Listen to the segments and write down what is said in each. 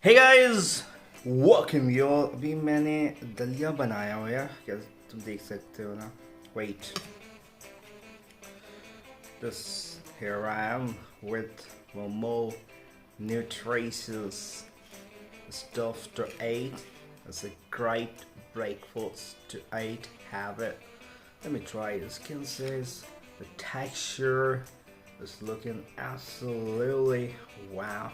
Hey guys, welcome you all. अभी मैंने दलिया बनाया हुआ है, क्या तुम देख सकते हो ना. Wait, this here I am with more nutritious stuff to eat. It's a great breakfast to eat. Have it. Let me try this. Can say the texture is looking absolutely wow.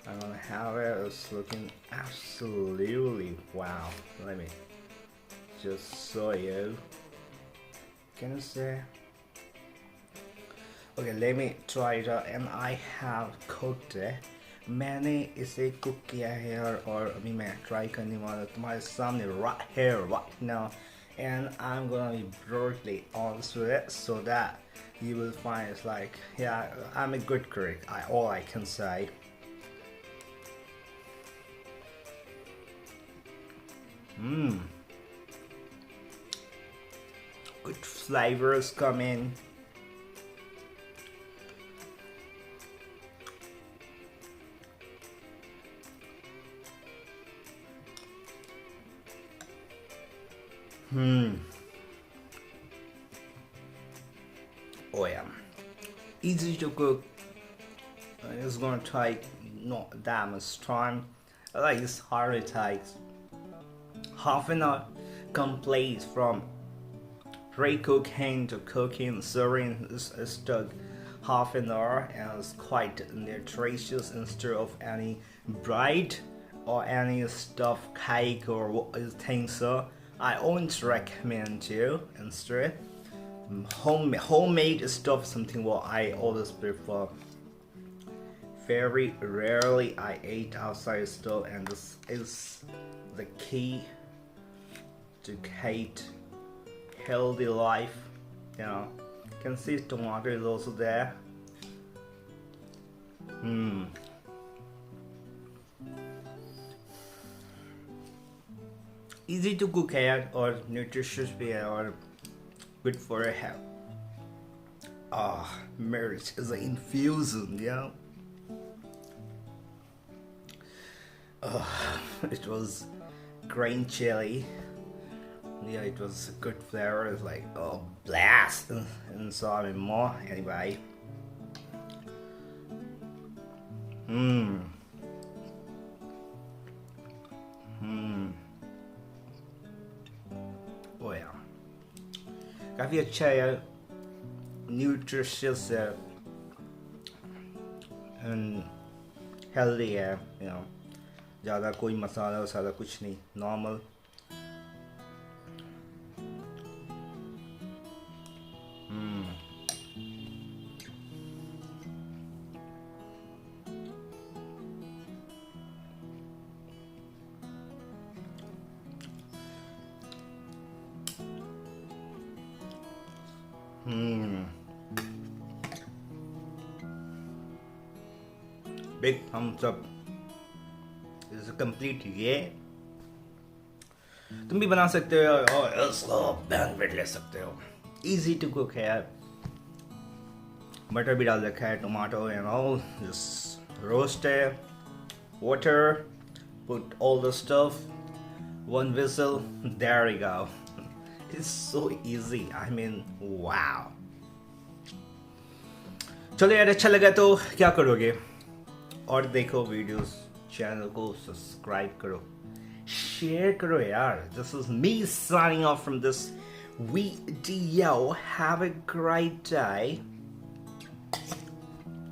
I'm gonna have it. It's looking absolutely wow. Let me just show you. Can you say? Okay, let me try it out. And I have cooked it. मैंने इसे cook किया है और अभी मैं try करने वाला तुम्हारे सामने right here right now. And I'm gonna be brutally honest with it so that you will find it's like, yeah, I'm a good cook. All I can say. Good flavors come in. Oh yeah, easy to cook. It's gonna take not that much time. Like it's hardly takes half an hour complete from pre-cooking to cooking. Serving is took half an hour and it's quite nutritious instead of any bread or any stuffed cake or what you think so. I always recommend you instead homemade stuff, something what I always prefer. Very rarely I eat outside stuff, and this is the key to create healthy life. You know, you can see tomato is also there. Easy to cook है और nutritious भी है और good for your health. Marriage is an infusion, yeah. It was green chili. Yeah, it was a good flavor. It's like blast, and so I mean more anyway. Oh yeah, काफी अच्छा है, nutritious है, and healthy है, you know. ज़्यादा कोई मसाला वसाला कुछ नहीं, normal. Big thumbs up. This is a complete yeah. तुम भी बना सकते हो और इसको बैंक्वेट ले सकते हो. Easy to cook है. बटर भी डाल रखा है, tomato and all. Just roast it, water, put all the stuff, one whistle, there we go. It's so easy. I mean, wow. चलो यार, अच्छा लगा तो क्या करोगे? और देखो वीडियोस, चैनल को सब्सक्राइब करो, शेयर करो यार. This is me signing off from this video. Have a great day.